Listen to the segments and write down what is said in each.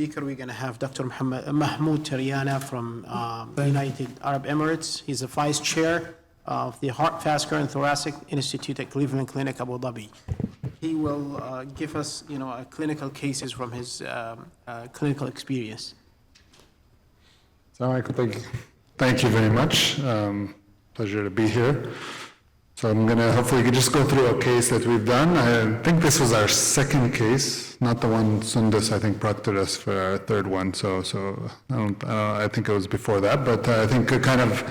speaker, we're going to have Dr. Mahmoud Traina from United Arab Emirates. He's the Vice Chair of the Heart, Vascular, and Thoracic Institute at Cleveland Clinic, Abu Dhabi. He will give us, clinical cases from his clinical experience. Thank you very much. Pleasure to be here. So I'm going to hopefully just go through a case that we've done. I think this was our second case, not the one Sundus, I think, proctored us for our third one. So I think it was before that, but I think it kind of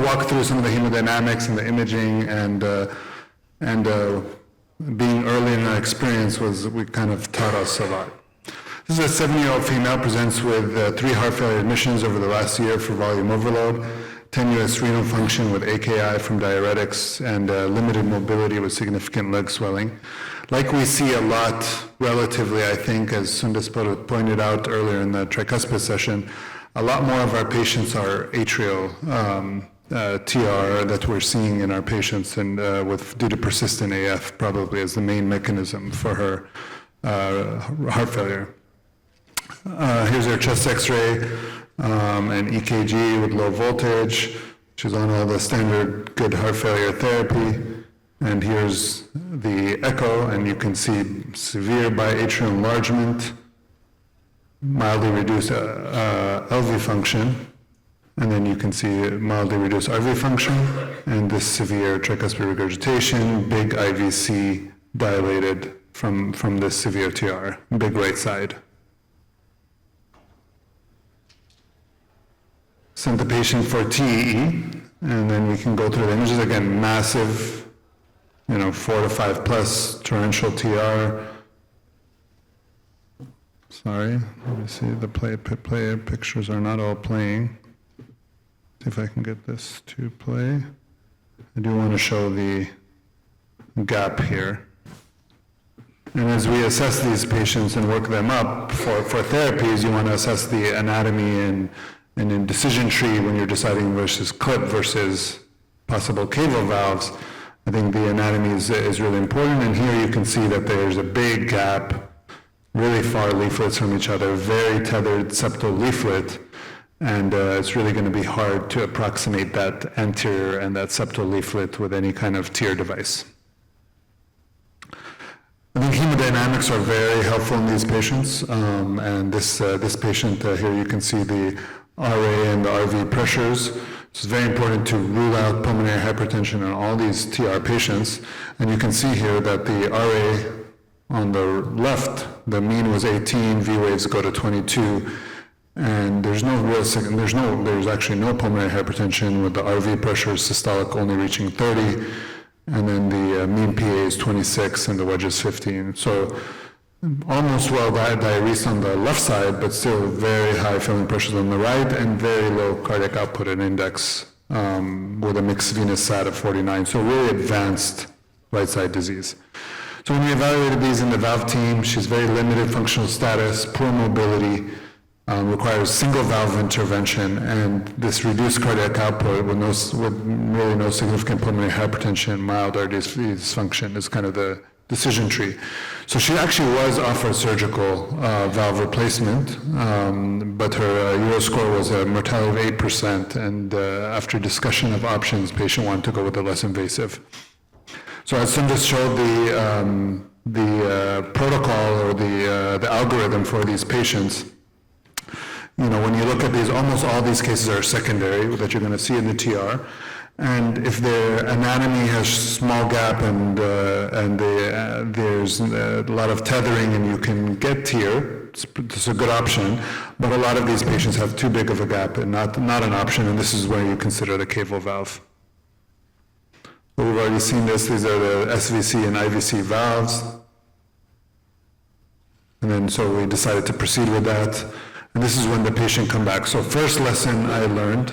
walk through some of the hemodynamics and the imaging and being early in our experience we kind of taught us a lot. This is a 7-year-old female, presents with 3 heart failure admissions over the last year for volume overload, tenuous renal function with AKI from diuretics, and limited mobility with significant leg swelling. Like we see a lot relatively, I think, as Sundus pointed out earlier in the tricuspid session, a lot more of our patients are atrial TR that we're seeing in our patients, and due to persistent AF probably as the main mechanism for her heart failure. Here's her chest X-ray and EKG with low voltage. She's on all the standard good heart failure therapy. And here's the echo, and you can see severe biatrial enlargement, mildly reduced LV function, and then you can see mildly reduced RV function, and this severe tricuspid regurgitation, big IVC dilated from this severe TR, big right side. Sent the patient for TEE, and then we can go through the images. Again, massive, 4 to 5 plus torrential TR. Sorry, let me see, the play pictures are not all playing. See if I can get this to play. I do want to show the gap here. And as we assess these patients and work them up for therapies, you want to assess the anatomy and in decision tree when you're deciding versus clip versus possible caval valves. I think the anatomy is really important, and here you can see that there's a big gap, really far leaflets from each other, very tethered septal leaflet, and it's really going to be hard to approximate that anterior and that septal leaflet with any kind of TEER device. I think hemodynamics are very helpful in these patients, and this patient here you can see the RA and the RV pressures. It's very important to rule out pulmonary hypertension in all these TR patients. And you can see here that the RA on the left, the mean was 18, V waves go to 22, and there's actually no pulmonary hypertension with the RV pressure systolic only reaching 30, and then the mean PA is 26 and the wedge is 15. So almost well diuresed on the left side, but still very high filling pressures on the right and very low cardiac output and index with a mixed venous SAT of 49. So really advanced right side disease. So when we evaluated these in the valve team, she's very limited functional status, poor mobility, requires single valve intervention, and this reduced cardiac output with really no significant pulmonary hypertension, mild RD dysfunction is kind of the decision tree. So she actually was offered surgical valve replacement, but her Euro score was a mortality of 8%, and after discussion of options, patient wanted to go with the less invasive. So as Sundus showed the protocol or the algorithm for these patients, when you look at these, almost all these cases are secondary that you're going to see in the TR. And if their anatomy has small gap and there's a lot of tethering and you can get TEER, it's a good option. But a lot of these patients have too big of a gap and not an option, and this is where you consider the caval valve. But we've already seen this. These are the SVC and IVC valves. And then so we decided to proceed with that. And this is when the patient come back. So first lesson I learned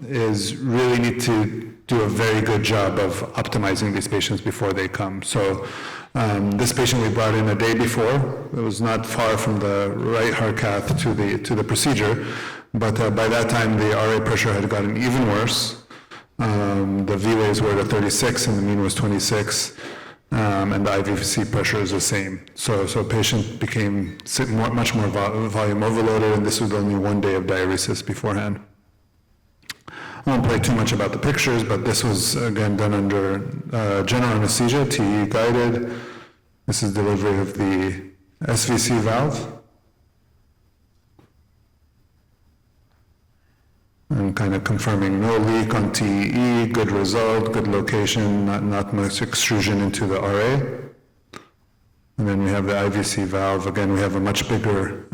is really need to do a very good job of optimizing these patients before they come. So this patient we brought in a day before. It was not far from the right heart cath to the procedure, but by that time the RA pressure had gotten even worse. The V waves were at 36 and the mean was 26. and the IVC pressure is the same. So patient became much more volume overloaded, and this was only 1 day of diuresis beforehand. I won't play too much about the pictures, but this was, again, done under general anesthesia, TE guided. This is delivery of the SVC valve. And kind of confirming no leak on TE, good result, good location, not much extrusion into the RA. And then we have the IVC valve. Again, we have a much bigger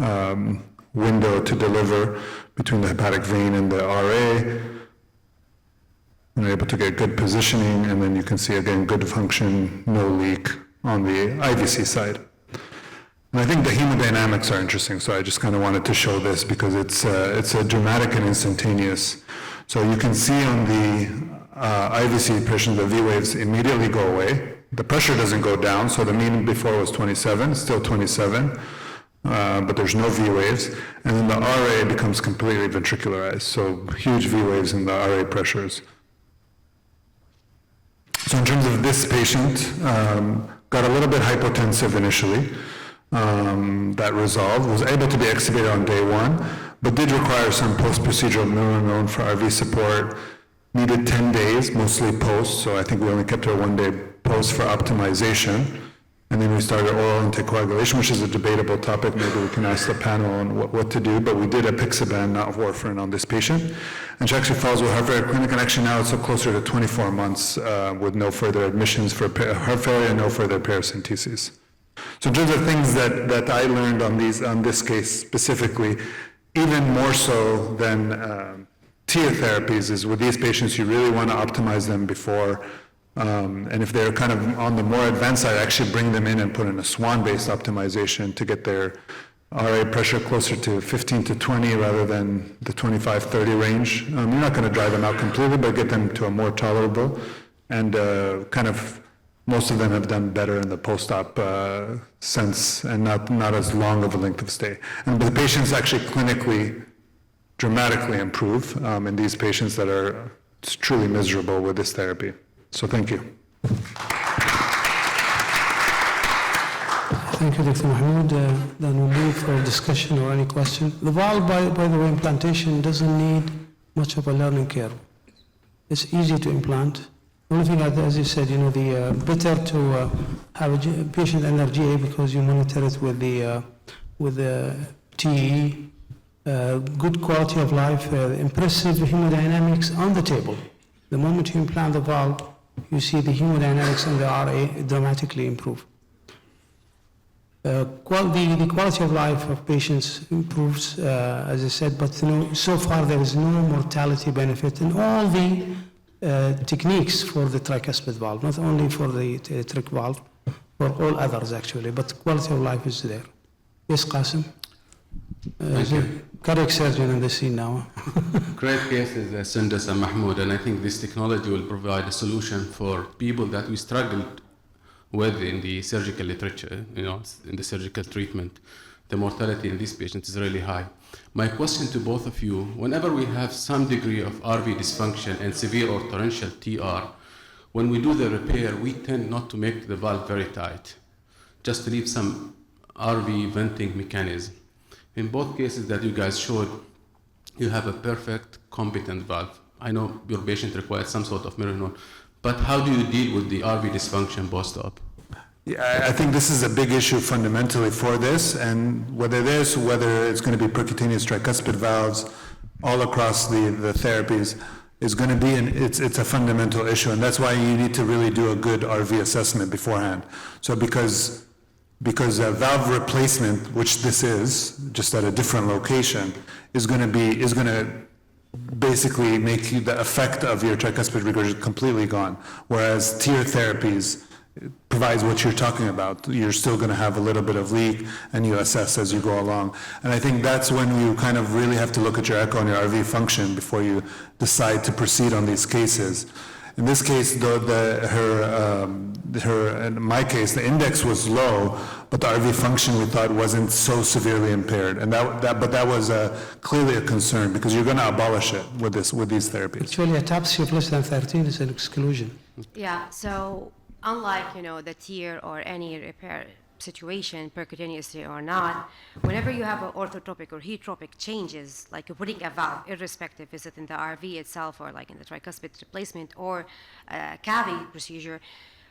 window to deliver between the hepatic vein and the RA. And we're able to get good positioning, and then you can see again good function, no leak on the IVC side. And I think the hemodynamics are interesting, so I just kind of wanted to show this because it's a dramatic and instantaneous. So you can see on the IVC patient, the V waves immediately go away. The pressure doesn't go down, so the mean before was 27, still 27, but there's no V waves. And then the RA becomes completely ventricularized, so huge V waves in the RA pressures. So in terms of this patient, got a little bit hypotensive initially. That resolved, was able to be extubated on day 1, but did require some post-procedural mirroring for RV support, needed 10 days, mostly post, so I think we only kept her 1 day post for optimization. And then we started oral anticoagulation, which is a debatable topic. Maybe we can ask the panel on what to do, but we did apixaban, not warfarin, on this patient. And she actually follows with heart failure clinic, and actually now it's closer to 24 months with no further admissions for heart failure and no further paracentesis. So in terms of things that I learned on this case specifically, even more so than TIA therapies, is with these patients, you really want to optimize them before. And if they're kind of on the more advanced side, actually bring them in and put in a SWAN-based optimization to get their RA pressure closer to 15 to 20 rather than the 25, 30 range. You're not going to drive them out completely, but get them to a more tolerable. And kind of most of them have done better in the post-op sense and not as long of a length of stay. And the patients actually clinically dramatically improve in these patients that are truly miserable with this therapy. So thank you. Thank you, Dr. Mahmoud. Then we'll move for a discussion or any question. The valve, by the way, implantation doesn't need much of a learning curve. It's easy to implant. The only thing, as you said, better to have a patient under GA because you monitor it with the TE, good quality of life, impressive hemodynamics on the table. The moment you implant the valve, you see the hemodynamics and the RA dramatically improve. The quality of life of patients improves, as I said, but so far there is no mortality benefit in all the techniques for the tricuspid valve, not only for the tric valve, for all others actually, but quality of life is there. Yes, Qasim? Cardiac surgeon in the scene now. Great cases, Sundus and Mahmoud, and I think this technology will provide a solution for people that we struggled with in the surgical literature, in the surgical treatment. The mortality in these patients is really high. My question to both of you, whenever we have some degree of RV dysfunction and severe or torrential TR, when we do the repair, we tend not to make the valve very tight, just to leave some RV venting mechanism. In both cases that you guys showed, you have a perfect, competent valve. I know your patient requires some sort of mirror, but how do you deal with the RV dysfunction post-op? Yeah, I think this is a big issue fundamentally for this, and whether it's going to be percutaneous tricuspid valves all across the therapies is going to be, it's a fundamental issue, and that's why you need to really do a good RV assessment beforehand. So because valve replacement, which this is, just at a different location, is going to basically make the effect of your tricuspid regurgitation completely gone. Whereas TIR therapies provides what you're talking about. You're still going to have a little bit of leak, and you assess as you go along. And I think that's when you kind of really have to look at your echo and your RV function before you decide to proceed on these cases. In this case, in my case, the index was low, but the RV function we thought wasn't so severely impaired, and that was clearly a concern because you're going to abolish it with these therapies. Actually, a TAPSI of less than 13 is an exclusion. Yeah. So unlike, the tear or any repair situation, percutaneously or not, whenever you have an orthotropic or heterotropic changes, like you're putting a valve, irrespective, is it in the RV itself or like in the tricuspid replacement or CAVI procedure,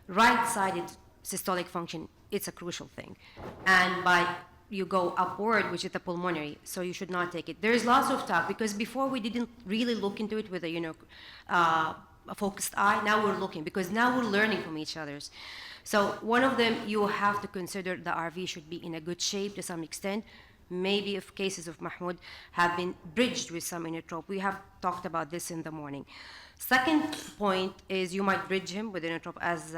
right-sided systolic function, it's a crucial thing. And by you go upward, which is the pulmonary, so you should not take it. There is lots of talk, because before we didn't really look into it with a focused eye. Now we're looking, because now we're learning from each other's. So one of them, you have to consider the RV should be in a good shape to some extent. Maybe if cases of Mahmoud have been bridged with some inotrope. We have talked about this in the morning. Second point is you might bridge him with inotrope, as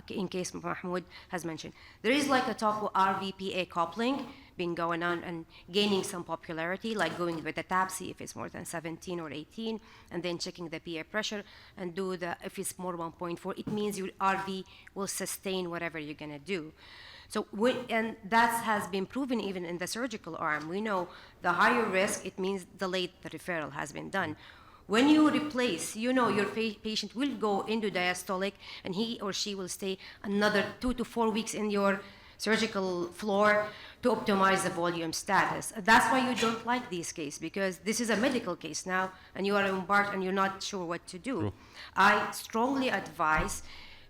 in case Mahmoud has mentioned. There is like a talk of RVPA coupling been going on and gaining some popularity, like going with the TAVI if it's more than 17 or 18, and then checking the PA pressure and do the, if it's more 1.4, it means your RV will sustain whatever you're gonna do. So, and that has been proven even in the surgical arm. We know the higher risk, it means the late the referral has been done. When you replace, your patient will go into diastolic, and he or she will stay another 2 to 4 weeks in your surgical floor to optimize the volume status. That's why you don't like these cases, because this is a medical case now, and you are embarked and you're not sure what to do. True. I strongly advise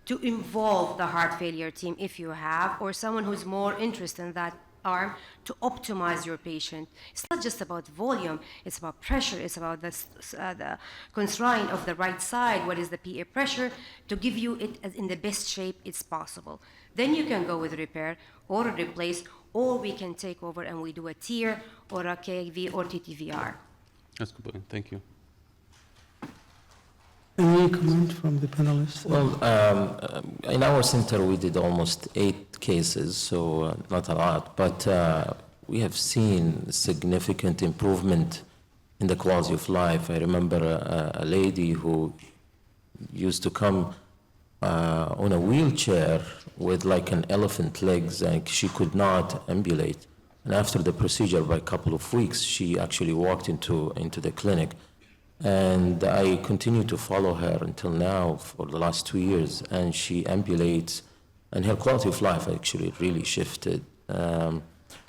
to involve the heart failure team if you have, or someone who's more interested in that arm, to optimize your patient. It's not just about volume, it's about pressure, it's about the constraint of the right side, what is the PA pressure, to give you it in the best shape it's possible. Then you can go with repair or replace, or we can take over and we do a TEER or a CAVI or TTVR. That's good point. Thank you. Any comment from the panelists? Well, in our center, we did almost 8 cases, so not a lot, but we have seen significant improvement in the quality of life. I remember a lady who used to come on a wheelchair with like an elephant legs, and she could not ambulate. And after the procedure, by a couple of weeks, she actually walked into the clinic. And I continue to follow her until now for the last 2 years, and she ambulates, and her quality of life actually really shifted. But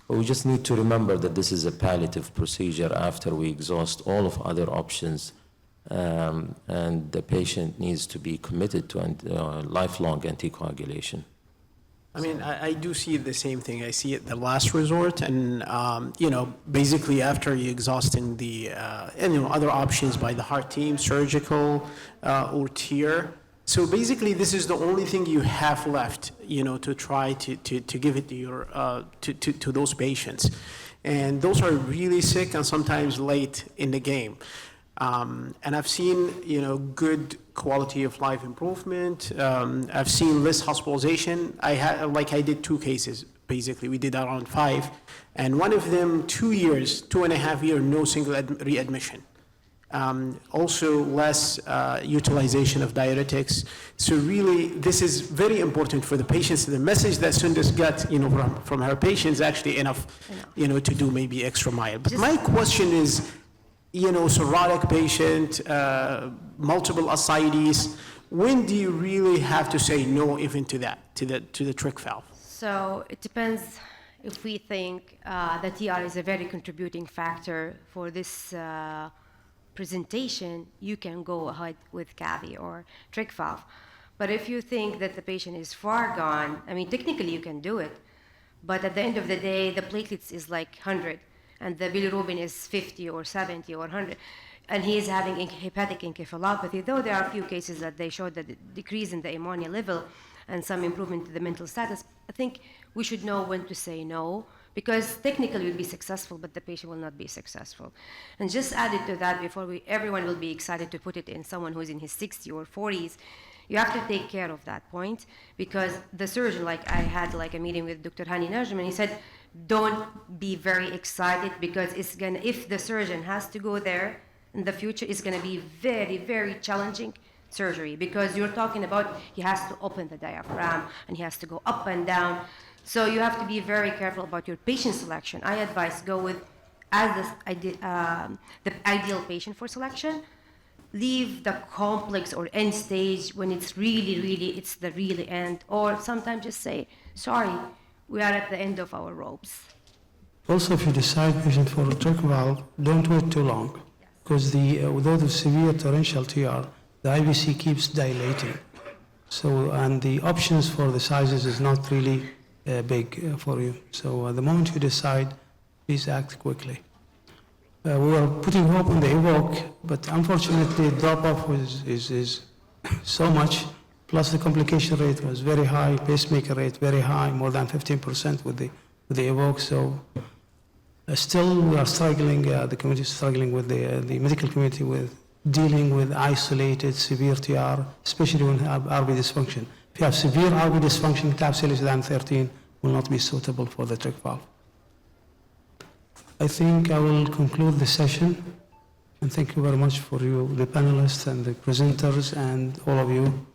we just need to remember that this is a palliative procedure after we exhaust all of other options, and the patient needs to be committed to lifelong anticoagulation. I mean, I do see the same thing. I see it the last resort, and basically after you exhausting the other options by the heart team, surgical or TEER. So basically, this is the only thing you have left, to try to give it to your to those patients, and those are really sick and sometimes late in the game. And I've seen, good quality of life improvement. I've seen less hospitalization. I did 2 cases, basically. We did around 5. And one of them, 2.5 years, no single readmission. Also less utilization of diuretics. So really, this is very important for the patients. The message that Sundus got, from her patients, actually enough, to do maybe extra mile. But my question is, cirrhotic patient, multiple ascites, when do you really have to say no even to that, to the trick valve? So it depends. If we think that TR is a very contributing factor for this presentation, you can go ahead with CAVI or trick valve. But if you think that the patient is far gone, technically you can do it, but at the end of the day, the platelets is like 100, and the bilirubin is 50 or 70 or 100, and he is having hepatic encephalopathy, though there are a few cases that they showed that the decrease in the ammonia level and some improvement to the mental status. I think we should know when to say no, because technically we'll be successful, but the patient will not be successful. And just added to that, before everyone will be excited to put it in someone who's in his 60s or 40s, you have to take care of that point, because the surgeon, I had a meeting with Dr. Hani Najm, and he said, don't be very excited, because if the surgeon has to go there in the future, it's gonna be very, very challenging surgery, because you're talking about he has to open the diaphragm and he has to go up and down. So you have to be very careful about your patient selection. I advise go with the ideal patient for selection. leave the complex or end stage when it's it's the really end, or sometimes just say, sorry, we are at the end of our ropes. Also, if you decide patient for a trach valve, don't wait too long, because without the severe torrential TR, the IVC keeps dilating. So, and the options for the sizes is not really big for you. So, the moment you decide, please act quickly. We were putting hope on the Evoque, but unfortunately, drop-off is so much, plus the complication rate was very high, pacemaker rate very high, more than 15% with the Evoque. So still we are struggling, the community is struggling with the medical community with dealing with isolated severe TR, especially when you have RV dysfunction. If you have severe RV dysfunction, TAVI less than 13 will not be suitable for the trach valve. I think I will conclude the session, and thank you very much for you, the panelists and the presenters and all of you.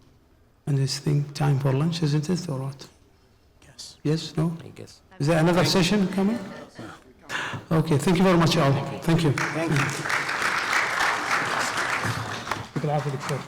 And I think time for lunch, isn't it, or what? Yes. Yes, no? I guess. Is there another session coming? Okay, thank you very much all. Thank you. Thank you. يعطيك العافية دكتور.